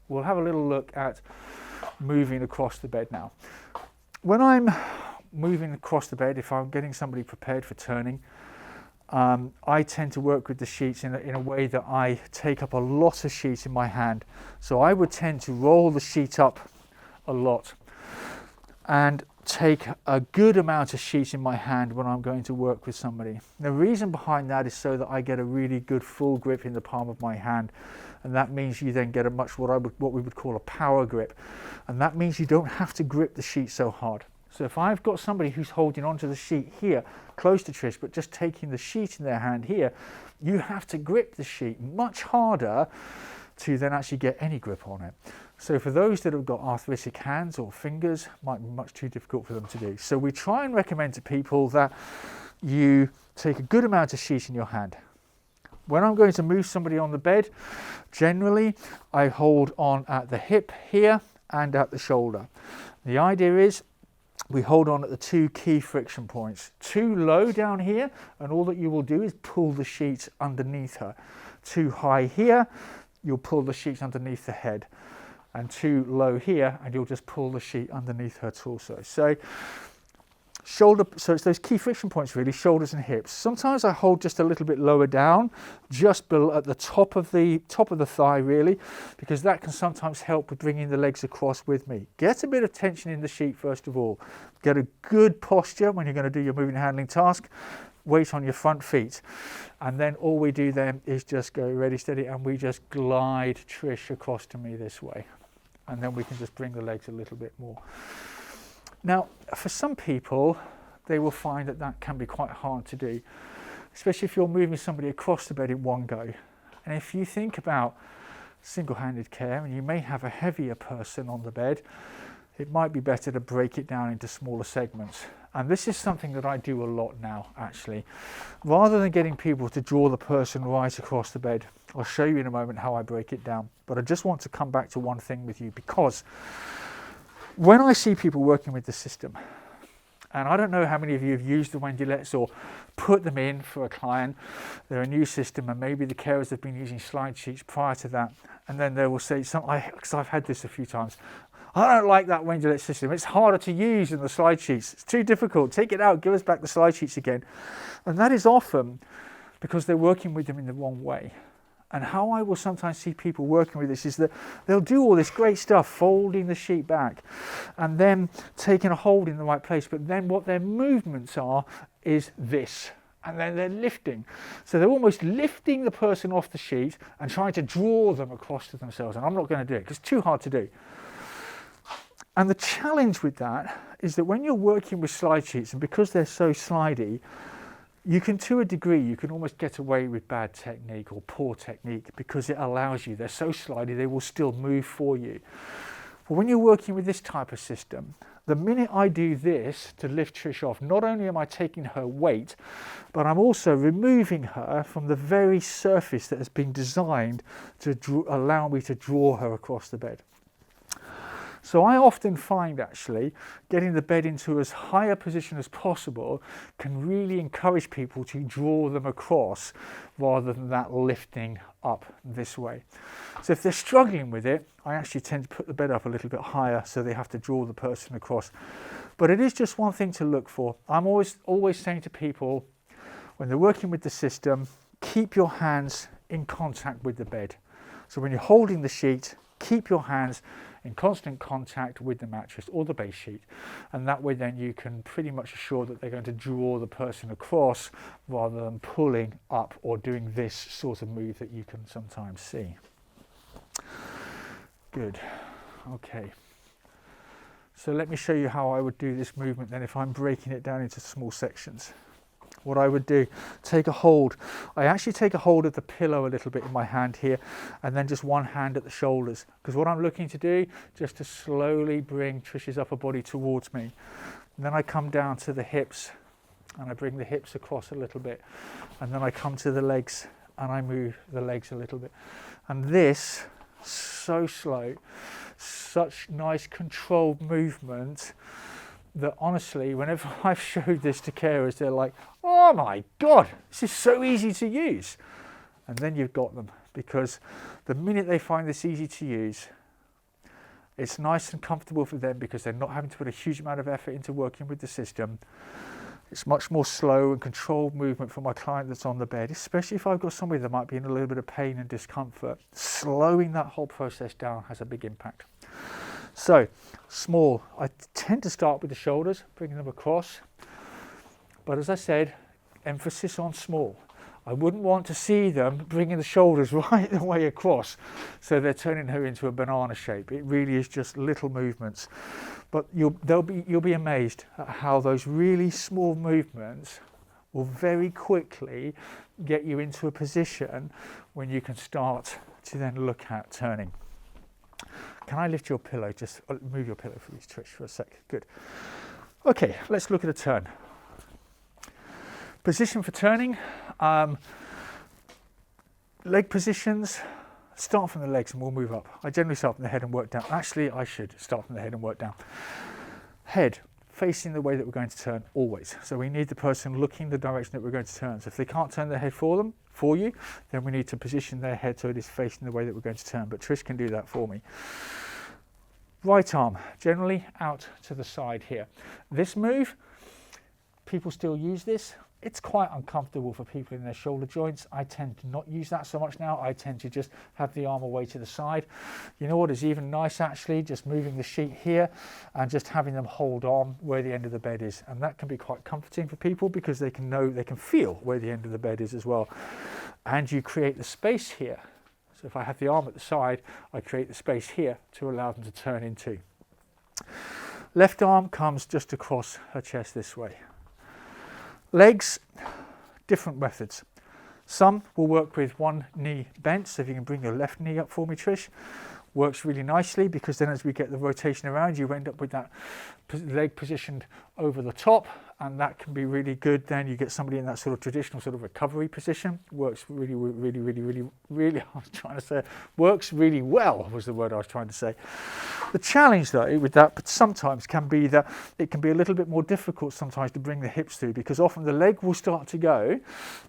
We'll have a little look at moving across the bed now. When I'm moving across the bed, if I'm getting somebody prepared for turning, I tend to work with the sheets in a way that I take up a lot of sheets in my hand. So I would tend to roll the sheet up a lot and take a good amount of sheets in my hand when I'm going to work with somebody. The reason behind that is so that I get a really good full grip in the palm of my hand, and that means you then get a much what we would call a power grip, and that means you don't have to grip the sheet so hard. So if I've got somebody who's holding onto the sheet here, close to Trish, but just taking the sheet in their hand here, you have to grip the sheet much harder to then actually get any grip on it. So for those that have got arthritic hands or fingers, might be much too difficult for them to do. So we try and recommend to people that you take a good amount of sheet in your hand. When I'm going to move somebody on the bed, generally I hold on at the hip here and at the shoulder. The idea is we hold on at the two key friction points. Too low down here, and all that you will do is pull the sheet underneath her. Too high here, you'll pull the sheet underneath the head. And too low here, and you'll just pull the sheet underneath her torso. So it's those key friction points really, shoulders and hips. Sometimes I hold just a little bit lower down, just below, at the top of the thigh really, because that can sometimes help with bringing the legs across with me. Get a bit of tension in the sheet first of all. Get a good posture when you're going to do your moving and handling task. Weight on your front feet, and then all we do then is just go ready, steady, and we just glide Trish across to me this way. And then we can just bring the legs a little bit more. Now, for some people, they will find that that can be quite hard to do, especially if you're moving somebody across the bed in one go. And if you think about single-handed care, and you may have a heavier person on the bed, it might be better to break it down into smaller segments. And this is something that I do a lot now, actually. Rather than getting people to draw the person right across the bed, I'll show you in a moment how I break it down. But I just want to come back to one thing with you, because when I see people working with the system, and I don't know how many of you have used the WendyLetts or put them in for a client, they're a new system, and maybe the carers have been using slide sheets prior to that, and then they will say, because I've had this a few times, I don't like that WendyLett system. It's harder to use than the slide sheets. It's too difficult. Take it out. Give us back the slide sheets again. And that is often because they're working with them in the wrong way. And how I will sometimes see people working with this is that they'll do all this great stuff, folding the sheet back and then taking a hold in the right place. But then what their movements are is this. And then they're lifting. So they're almost lifting the person off the sheet and trying to draw them across to themselves. And I'm not going to do it because it's too hard to do. And the challenge with that is that when you're working with slide sheets, and because they're so slidey, you can, to a degree, you can almost get away with bad technique or poor technique because it allows you. They're so slidey, they will still move for you. But when you're working with this type of system, the minute I do this to lift Trish off, not only am I taking her weight, but I'm also removing her from the very surface that has been designed to allow me to draw her across the bed. So I often find actually getting the bed into as high a position as possible can really encourage people to draw them across rather than that lifting up this way. So if they're struggling with it, I actually tend to put the bed up a little bit higher so they have to draw the person across. But it is just one thing to look for. I'm always saying to people when they're working with the system, keep your hands in contact with the bed. So when you're holding the sheet, keep your hands in constant contact with the mattress or the base sheet, and that way then you can pretty much assure that they're going to draw the person across rather than pulling up or doing this sort of move that you can sometimes see. Good. Okay. So let me show you how I would do this movement then if I'm breaking it down into small sections. What I would do, take a hold. I actually take a hold of the pillow a little bit in my hand here, and then just one hand at the shoulders, because what I'm looking to do, just to slowly bring Trish's upper body towards me. And then I come down to the hips, and I bring the hips across a little bit, and then I come to the legs, and I move the legs a little bit. And this, so slow, such nice controlled movement, that honestly, whenever I've showed this to carers, they're like, oh my God, this is so easy to use. And then you've got them, because the minute they find this easy to use, it's nice and comfortable for them because they're not having to put a huge amount of effort into working with the system. It's much more slow and controlled movement for my client that's on the bed, especially if I've got somebody that might be in a little bit of pain and discomfort. Slowing that whole process down has a big impact. So, small. I tend to start with the shoulders, bringing them across. But as I said, emphasis on small. I wouldn't want to see them bringing the shoulders right the way across so they're turning her into a banana shape. It really is just little movements. But you'll be amazed at how those really small movements will very quickly get you into a position when you can start to then look at turning. Can I lift your pillow? Just move your pillow, please, Trish, for a sec. Good. Okay, let's look at a turn. Position for turning. Leg positions. Start from the legs and we'll move up. I generally start from the head and work down. Actually, I should start from the head and work down. Head facing the way that we're going to turn always. So we need the person looking the direction that we're going to turn. So if they can't turn their head for you, then we need to position their head so it is facing the way that we're going to turn. But Trish can do that for me. Right arm, generally out to the side here. This move, people still use this. It's quite uncomfortable for people in their shoulder joints. I tend to not use that so much now. I tend to just have the arm away to the side. You know what is even nice actually? Just moving the sheet here and just having them hold on where the end of the bed is. And that can be quite comforting for people because they can feel where the end of the bed is as well. And you create the space here. So if I have the arm at the side, I create the space here to allow them to turn into. Left arm comes just across her chest this way. Legs, different methods. Some will work with one knee bent, so if you can bring your left knee up for me, Trish. Works really nicely because then as we get the rotation around, you end up with that leg positioned over the top, and that can be really good. Then you get somebody in that sort of traditional sort of recovery position. Works really works really well was the word I was trying to say. The challenge though with that, but sometimes can be that it can be a little bit more difficult sometimes to bring the hips through because often the leg will start to go,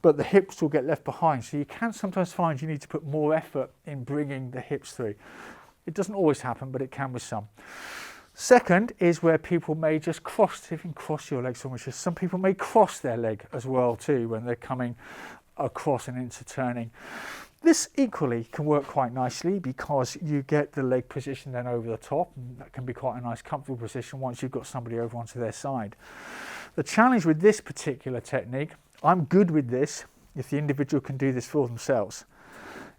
but the hips will get left behind. So you can sometimes find you need to put more effort in bringing the hips through. It doesn't always happen, but it can with some. Second is where people may just cross, if you can cross your legs so much. Some people may cross their leg as well too when they're coming across and into turning. This equally can work quite nicely because you get the leg position then over the top, and that can be quite a nice comfortable position once you've got somebody over onto their side. The challenge with this particular technique, I'm good with this if the individual can do this for themselves.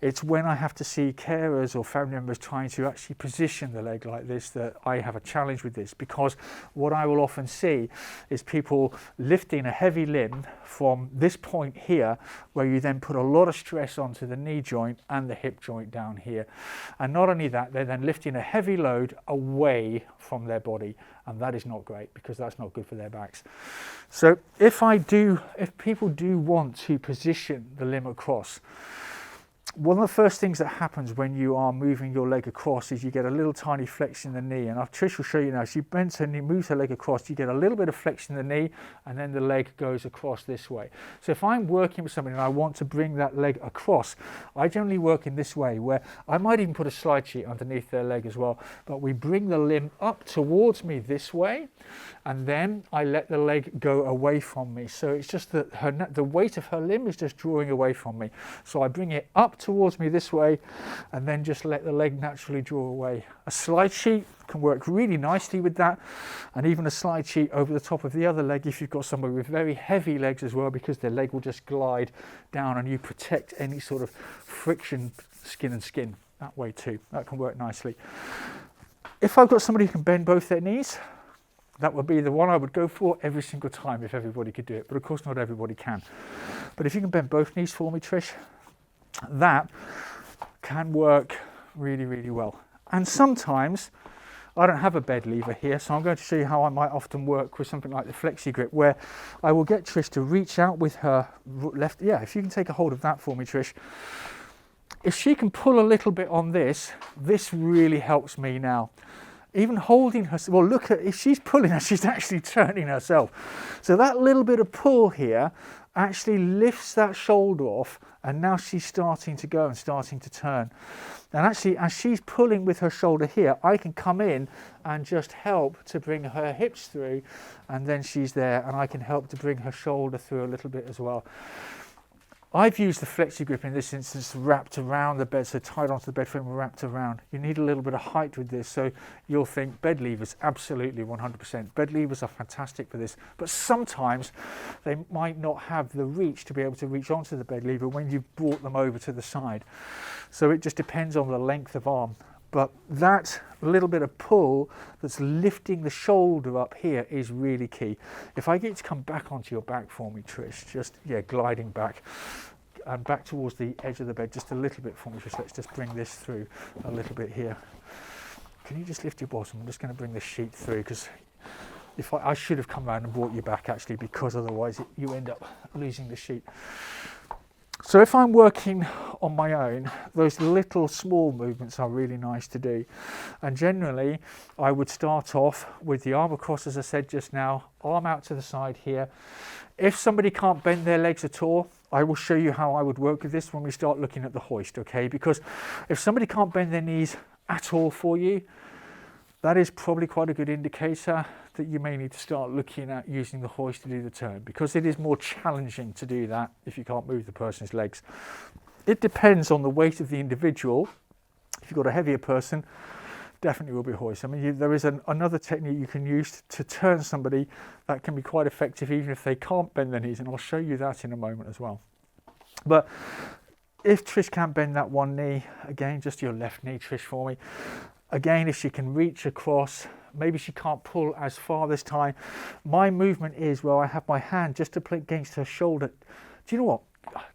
It's when I have to see carers or family members trying to actually position the leg like this that I have a challenge with this, because what I will often see is people lifting a heavy limb from this point here, where you then put a lot of stress onto the knee joint and the hip joint down here. And not only that, they're then lifting a heavy load away from their body, and that is not great because that's not good for their backs. So if people do want to position the limb across, one of the first things that happens when you are moving your leg across is you get a little tiny flexion in the knee, and Trish will show you now. She bends her knee, moves her leg across, you get a little bit of flexion in the knee, and then the leg goes across this way. So if I'm working with somebody and I want to bring that leg across, I generally work in this way, where I might even put a slide sheet underneath their leg as well, but we bring the limb up towards me this way, and then I let the leg go away from me. So it's just that the weight of her limb is just drawing away from me. So I bring it up towards me this way and then just let the leg naturally draw away. A slide sheet can work really nicely with that, and even a slide sheet over the top of the other leg if you've got somebody with very heavy legs as well, because their leg will just glide down and you protect any sort of friction skin and skin that way too. That can work nicely. If I've got somebody who can bend both their knees, that would be the one I would go for every single time if everybody could do it, but of course not everybody can. But if you can bend both knees for me, Trish, that can work really well. And sometimes I don't have a bed lever here, so I'm going to show you how I might often work with something like the flexi grip, where I will get Trish to reach out with her left. Yeah, if you can take a hold of that for me, Trish. If she can pull a little bit on this, this really helps me now. even holding her, well, look at, if she's pulling her, she's actually turning herself. So that little bit of pull here actually lifts that shoulder off, and now she's starting to go and starting to turn. And actually, as she's pulling with her shoulder here, I can come in and just help to bring her hips through, and then she's there, and I can help to bring her shoulder through a little bit as well. I've used the flexi grip in this instance wrapped around the bed, so tied onto the bed frame and wrapped around. You need a little bit of height with this, so you'll think bed levers, absolutely 100%. Bed levers are fantastic for this, but sometimes they might not have the reach to be able to reach onto the bed lever when you've brought them over to the side. So it just depends on the length of arm. But that little bit of pull that's lifting the shoulder up here is really key. If I get you to come back onto your back for me, Trish, just, yeah, gliding back and back towards the edge of the bed just a little bit for me, Trish. Let's just bring this through a little bit here. Can you just lift your bottom? I'm just going to bring the sheet through, because if I should have come around and brought you back actually, because otherwise you end up losing the sheet. So if I'm working on my own, those little small movements are really nice to do. And generally, I would start off with the arm across, as I said just now, arm out to the side here. If somebody can't bend their legs at all, I will show you how I would work with this when we start looking at the hoist, okay? Because if somebody can't bend their knees at all for you, that is probably quite a good indicator that you may need to start looking at using the hoist to do the turn, because it is more challenging to do that if you can't move the person's legs. It depends on the weight of the individual. If you've got a heavier person, definitely will be a hoist. I mean, there is another technique you can use to turn somebody that can be quite effective even if they can't bend their knees, and I'll show you that in a moment as well. But if Trish can't bend that one knee, again, just your left knee, Trish, for me. Again, if she can reach across, maybe she can't pull as far this time. My movement is where I have my hand just to play against her shoulder. Do you know what?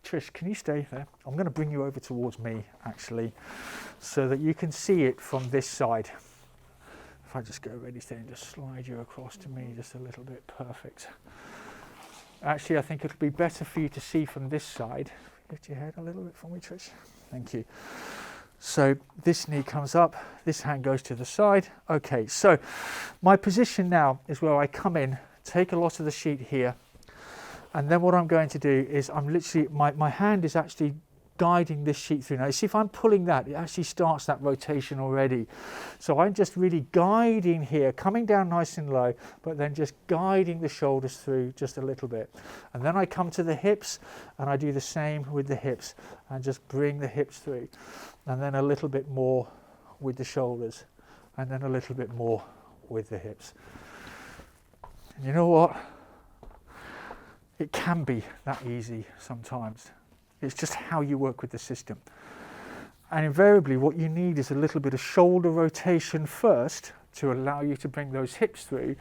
Trish, can you stay there? I'm going to bring you over towards me, actually, so that you can see it from this side. If I just go ready, stay and just slide you across to me just a little bit, perfect. Actually, I think it'll be better for you to see from this side. Lift your head a little bit for me, Trish. Thank you. So this knee comes up, this hand goes to the side. Okay, so my position now is where I come in, take a lot of the sheet here, and then what I'm going to do is I'm literally, my hand is actually guiding this sheet through. Now you see, if I'm pulling that, it actually starts that rotation already. So I'm just really guiding here, coming down nice and low, but then just guiding the shoulders through just a little bit. And then I come to the hips and I do the same with the hips and just bring the hips through. And then a little bit more with the shoulders, and then a little bit more with the hips. And you know what? It can be that easy sometimes. It's just how you work with the system. And invariably what you need is a little bit of shoulder rotation first to allow you to bring those hips through,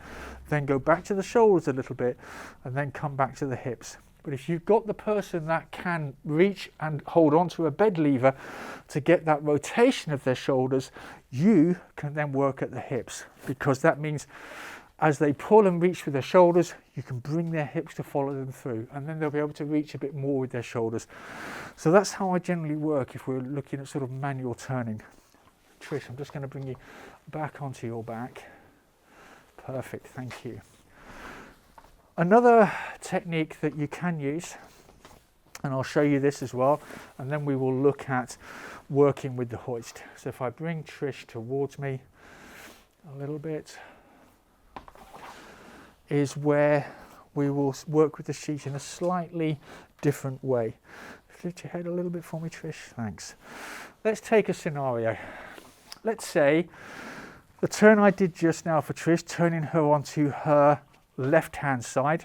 then go back to the shoulders a little bit, and then come back to the hips. But if you've got the person that can reach and hold on to a bed lever to get that rotation of their shoulders, you can then work at the hips, because that means as they pull and reach with their shoulders, you can bring their hips to follow them through, and then they'll be able to reach a bit more with their shoulders. So that's how I generally work if we're looking at sort of manual turning. Trish, I'm just going to bring you back onto your back. Perfect, thank you. Another technique that you can use, and I'll show you this as well, and then we will look at working with the hoist. So if I bring Trish towards me a little bit, is where we will work with the sheet in a slightly different way. Lift your head a little bit for me, Trish, thanks. Let's take a scenario. Let's say the turn I did just now for Trish, turning her onto her left hand side.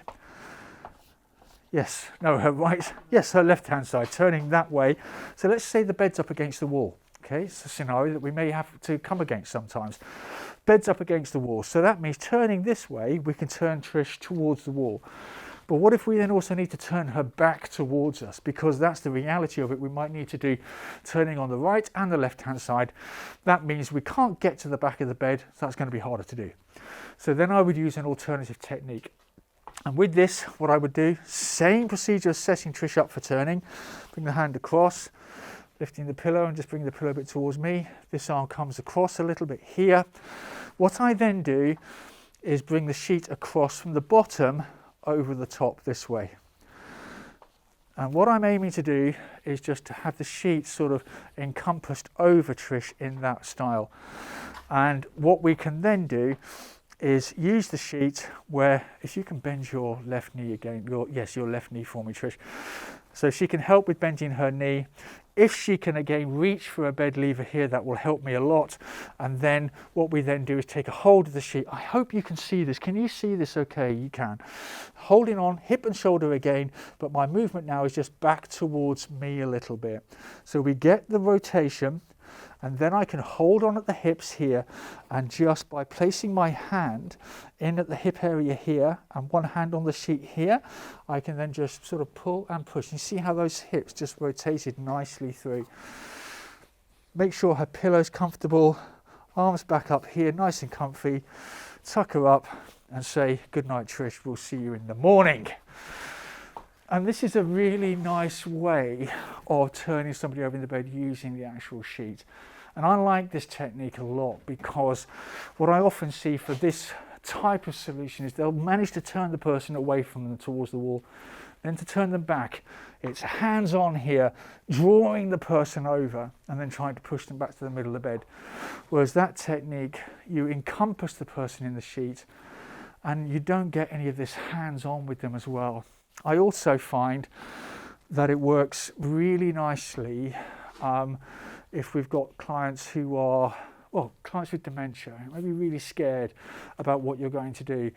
Yes, no, her right, yes, her left hand side, turning that way. So let's say the bed's up against the wall. Okay, it's a scenario that we may have to come against sometimes. Bed's up against the wall, so that means turning this way, we can turn Trish towards the wall. But what if we then also need to turn her back towards us? Because that's the reality of it. We might need to do turning on the right and the left hand side. That means we can't get to the back of the bed, so that's going to be harder to do. So then I would use an alternative technique. And with this, what I would do, same procedure as setting Trish up for turning. Bring the hand across, lifting the pillow and just bringing the pillow a bit towards me. This arm comes across a little bit here. What I then do is bring the sheet across from the bottom over the top this way. And what I'm aiming to do is just to have the sheet sort of encompassed over Trish in that style. And what we can then do is use the sheet where, if you can bend your left knee again, your left knee for me, Trish. So she can help with bending her knee. If she can again reach for a bed lever here, that will help me a lot. And then what we then do is take a hold of the sheet. I hope you can see this. Can you see this okay? You can. Holding on, hip and shoulder again, but my movement now is just back towards me a little bit. So we get the rotation, and then I can hold on at the hips here, and just by placing my hand in at the hip area here and one hand on the sheet here, I can then just sort of pull and push. You see how those hips just rotated nicely through. Make sure her pillow's comfortable, arms back up here, nice and comfy. Tuck her up and say, good night, Trish, we'll see you in the morning. And this is a really nice way of turning somebody over in the bed using the actual sheet. And I like this technique a lot, because what I often see for this type of solution is they'll manage to turn the person away from them towards the wall, then to turn them back. It's hands on here, drawing the person over and then trying to push them back to the middle of the bed. Whereas that technique, you encompass the person in the sheet and you don't get any of this hands on with them as well. I also find that it works really nicely if we've got clients who are, clients with dementia, maybe really scared about what you're going to do.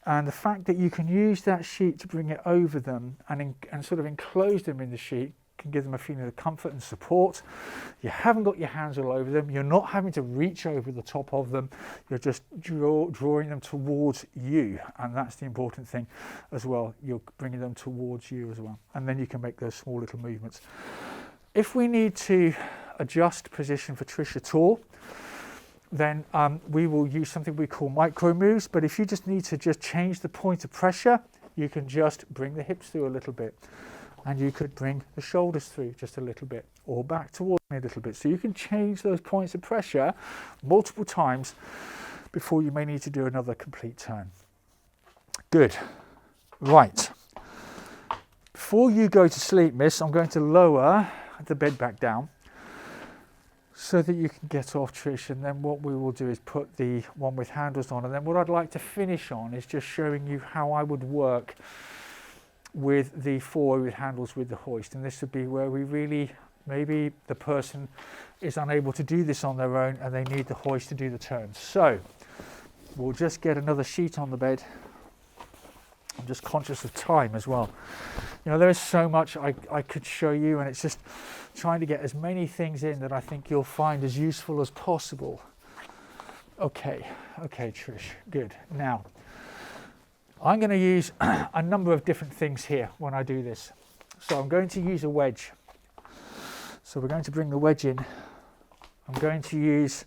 And the fact that you can use that sheet to bring it over them and sort of enclose them in the sheet can give them a feeling of comfort and support. You haven't got your hands all over them. You're not having to reach over the top of them. You're just drawing them towards you. And that's the important thing as well. You're bringing them towards you as well. And then you can make those small little movements. If we need to adjust position for Trish at all, then we will use something we call micro moves. But if you just need to just change the point of pressure, you can just bring the hips through a little bit. And you could bring the shoulders through just a little bit, or back towards me a little bit. So you can change those points of pressure multiple times before you may need to do another complete turn. Good. Right. Before you go to sleep, miss, I'm going to lower the bed back down so that you can get off, Trish, and then what we will do is put the one with handles on. And then what I'd like to finish on is just showing you how I would work with the four with handles with the hoist. And this would be where we really, maybe the person is unable to do this on their own and they need the hoist to do the turns. So we'll just get another sheet on the bed. I'm just conscious of time as well. You know, there is so much I could show you, and it's just trying to get as many things in that I think you'll find as useful as possible. Okay, Trish, good. Now, I'm going to use a number of different things here when I do this. So I'm going to use a wedge. So we're going to bring the wedge in. I'm going to use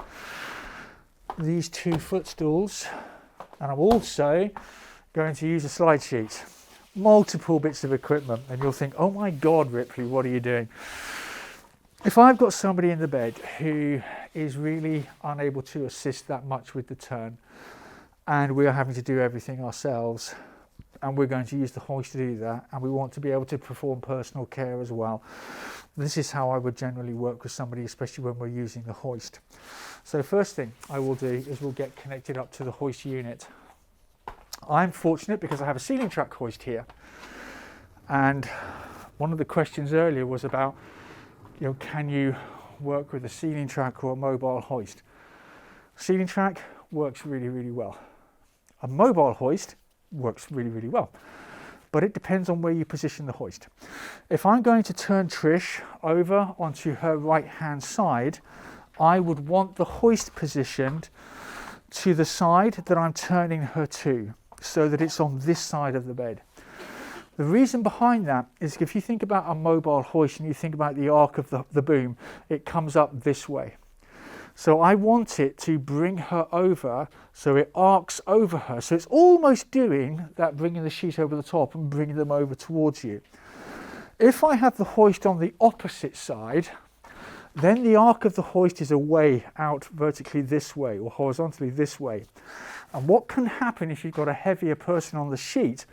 these two footstools, and I'm also going to use a slide sheet. Multiple bits of equipment, and you'll think, oh my God, Ripley, what are you doing? If I've got somebody in the bed who is really unable to assist that much with the turn, and we are having to do everything ourselves, and we're going to use the hoist to do that, and we want to be able to perform personal care as well, this is how I would generally work with somebody, especially when we're using the hoist. So first thing I will do is we'll get connected up to the hoist unit. I'm fortunate because I have a ceiling track hoist here, and one of the questions earlier was about, you know, can you work with a ceiling track or a mobile hoist? Ceiling track works really, really well. A mobile hoist works really, really well, but it depends on where you position the hoist. If I'm going to turn Trish over onto her right hand side, I would want the hoist positioned to the side that I'm turning her to, so that it's on this side of the bed. The reason behind that is if you think about a mobile hoist and you think about the arc of the boom, it comes up this way. So I want it to bring her over so it arcs over her. So it's almost doing that, bringing the sheet over the top and bringing them over towards you. If I have the hoist on the opposite side, Then the arc of the hoist is away out vertically this way or horizontally this way. And what can happen if you've got a heavier person on the sheet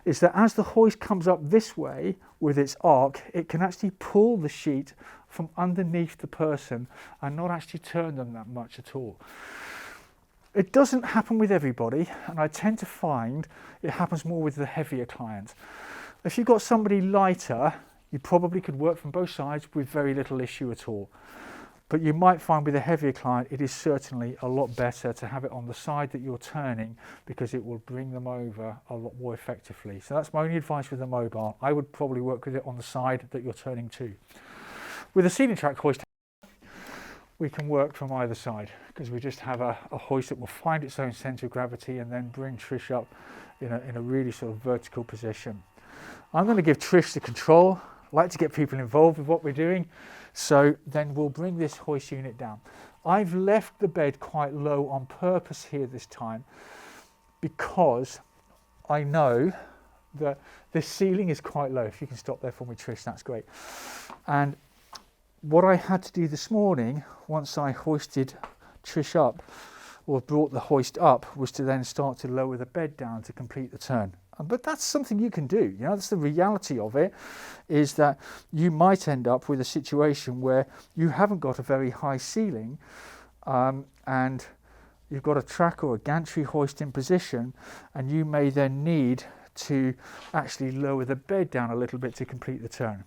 is that as the hoist comes up this way with its arc, it can actually pull the sheet from underneath the person and not actually turn them that much at all. It doesn't happen with everybody, and I tend to find it happens more with the heavier clients. If you've got somebody lighter, you probably could work from both sides with very little issue at all. But you might find with a heavier client, it is certainly a lot better to have it on the side that you're turning because it will bring them over a lot more effectively. So that's my only advice with the mobile. I would probably work with it on the side that you're turning to. With a ceiling track hoist, we can work from either side because we just have a hoist that will find its own centre of gravity and then bring Trish up in a really sort of vertical position. I'm going to give Trish the control. I like to get people involved with what we're doing. So then we'll bring this hoist unit down. I've left the bed quite low on purpose here this time because I know that this ceiling is quite low. If you can stop there for me, Trish, that's great. And what I had to do this morning, once I hoisted Trish up, or brought the hoist up, was to then start to lower the bed down to complete the turn. But that's something you can do. You know, that's the reality of it, is that you might end up with a situation where you haven't got a very high ceiling and you've got a track or a gantry hoist in position, and you may then need to actually lower the bed down a little bit to complete the turn.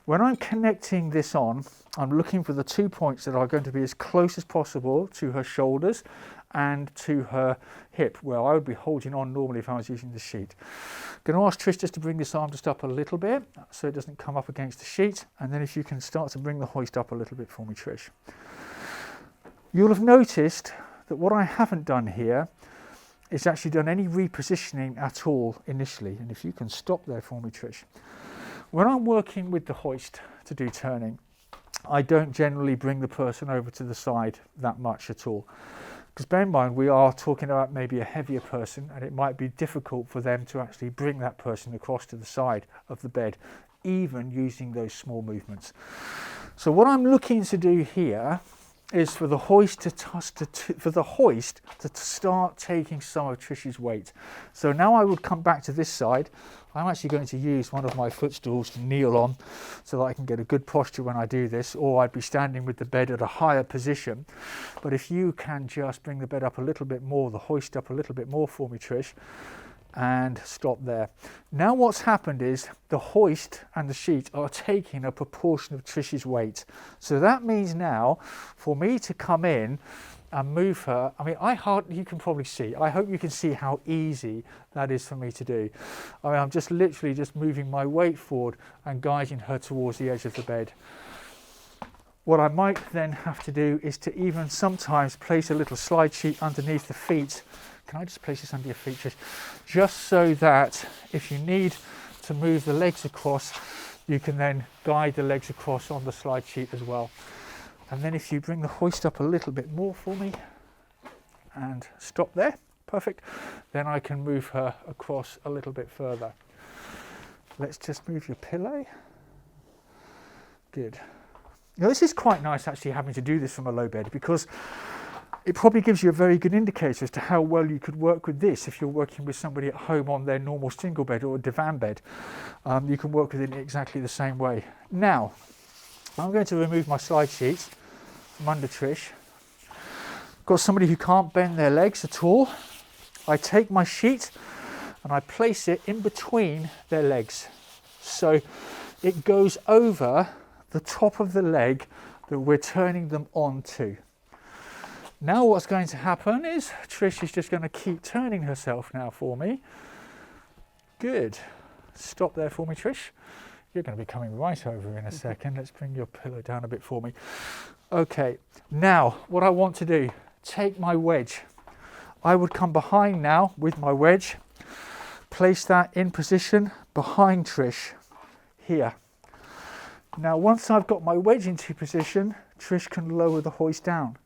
When I'm connecting this on, I'm looking for the 2 points that are going to be as close as possible to her shoulders and to her hip, where I would be holding on normally if I was using the sheet. I'm going to ask Trish just to bring this arm just up a little bit so it doesn't come up against the sheet, and then if you can start to bring the hoist up a little bit for me, Trish. You'll have noticed that what I haven't done here is actually done any repositioning at all initially, and if you can stop there for me, Trish. When I'm working with the hoist to do turning, I don't generally bring the person over to the side that much at all. Because bear in mind, we are talking about maybe a heavier person, and it might be difficult for them to actually bring that person across to the side of the bed, even using those small movements. So what I'm looking to do here is for the hoist to start taking some of Trish's weight. So now I would come back to this side. I'm actually going to use one of my footstools to kneel on so that I can get a good posture when I do this, or I'd be standing with the bed at a higher position. But if you can just bring the bed up a little bit more, the hoist up a little bit more for me, Trish, and stop there. Now what's happened is the hoist and the sheet are taking a proportion of Trish's weight. So that means now for me to come in and move her, I mean, you can probably see, I hope you can see how easy that is for me to do. I mean, I'm just literally just moving my weight forward and guiding her towards the edge of the bed. What I might then have to do is to even sometimes place a little slide sheet underneath the feet. Can I just place this under your feet, just so that if you need to move the legs across, you can then guide the legs across on the slide sheet as well. And then if you bring the hoist up a little bit more for me and stop there, perfect, then I can move her across a little bit further. Let's just move your pillow. Good. Now this is quite nice actually having to do this from a low bed, because it probably gives you a very good indicator as to how well you could work with this if you're working with somebody at home on their normal single bed or a divan bed. You can work with it in exactly the same way. Now, I'm going to remove my slide sheets from under Trish. Got somebody who can't bend their legs at all. I take my sheet and I place it in between their legs. So it goes over the top of the leg that we're turning them onto. Now what's going to happen is Trish is just going to keep turning herself now for me. Good. Stop there for me, Trish. You're going to be coming right over in a second. Let's bring your pillow down a bit for me. Okay, now what I want to do, take my wedge. I would come behind now with my wedge, place that in position behind Trish, here. Now once I've got my wedge into position, Trish can lower the hoist down.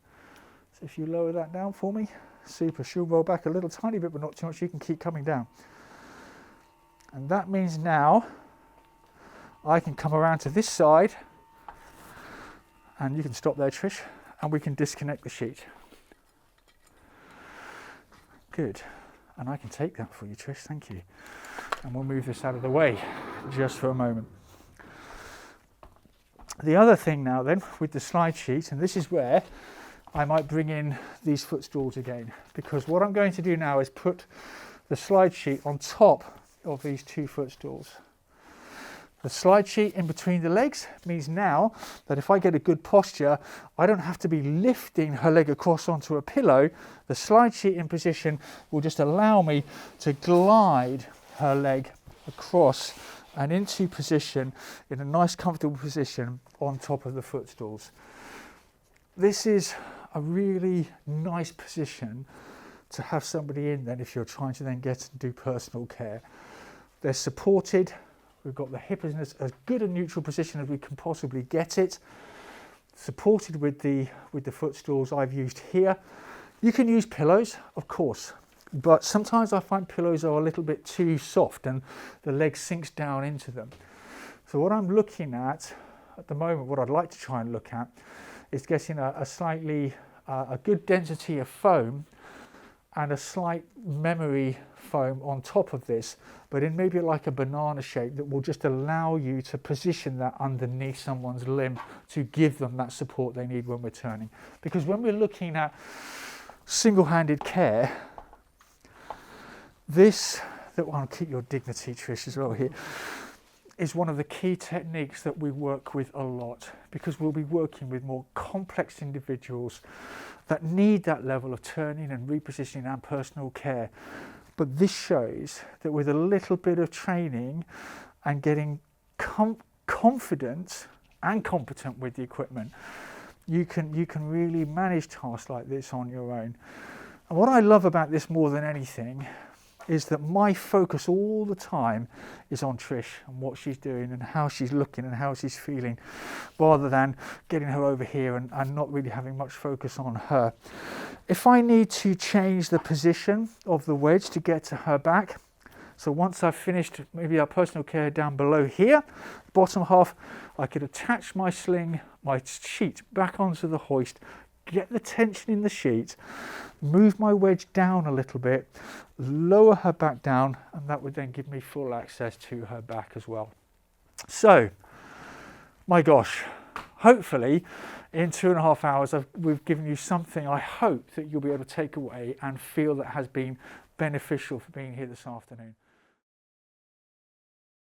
So if you lower that down for me, super. She'll roll back a little tiny bit, but not too much. You can keep coming down. And that means now I can come around to this side And you can stop there, Trish, and we can disconnect the sheet. Good. And I can take that for you, Trish, thank you. And we'll move this out of the way just for a moment. The other thing now then with the slide sheet, and this is where I might bring in these footstools again, because what I'm going to do now is put the slide sheet on top of these two footstools. The slide sheet in between the legs means now that if I get a good posture, I don't have to be lifting her leg across onto a pillow. The slide sheet in position will just allow me to glide her leg across and into position in a nice comfortable position on top of the footstools. This is a really nice position to have somebody in then if you're trying to then get and do personal care. They're supported. We've got the hip in as good a neutral position as we can possibly get it. Supported with the footstools I've used here. You can use pillows, of course, but sometimes I find pillows are a little bit too soft and the leg sinks down into them. So what I'm looking at the moment, what I'd like to try and look at, is getting a slightly, a good density of foam and a slight memory foam on top of this, but in maybe like a banana shape that will just allow you to position that underneath someone's limb to give them that support they need when we're turning. Because when we're looking at single-handed care, this, that will keep your dignity, Trish, as well here, is one of the key techniques that we work with a lot, because we'll be working with more complex individuals that need that level of turning and repositioning and personal care. But this shows that with a little bit of training and getting confident and competent with the equipment, you can really manage tasks like this on your own. And what I love about this more than anything is that my focus all the time is on Trish and what she's doing and how she's looking and how she's feeling, rather than getting her over here and not really having much focus on her. If I need to change the position of the wedge to get to her back, so once I've finished maybe our personal care down below here, bottom half, I could attach my sling, my sheet back onto the hoist, get the tension in the sheet, move my wedge down a little bit, lower her back down, and that would then give me full access to her back as well. So, my gosh, hopefully in 2.5 hours we've given you something I hope that you'll be able to take away and feel that has been beneficial for being here this afternoon.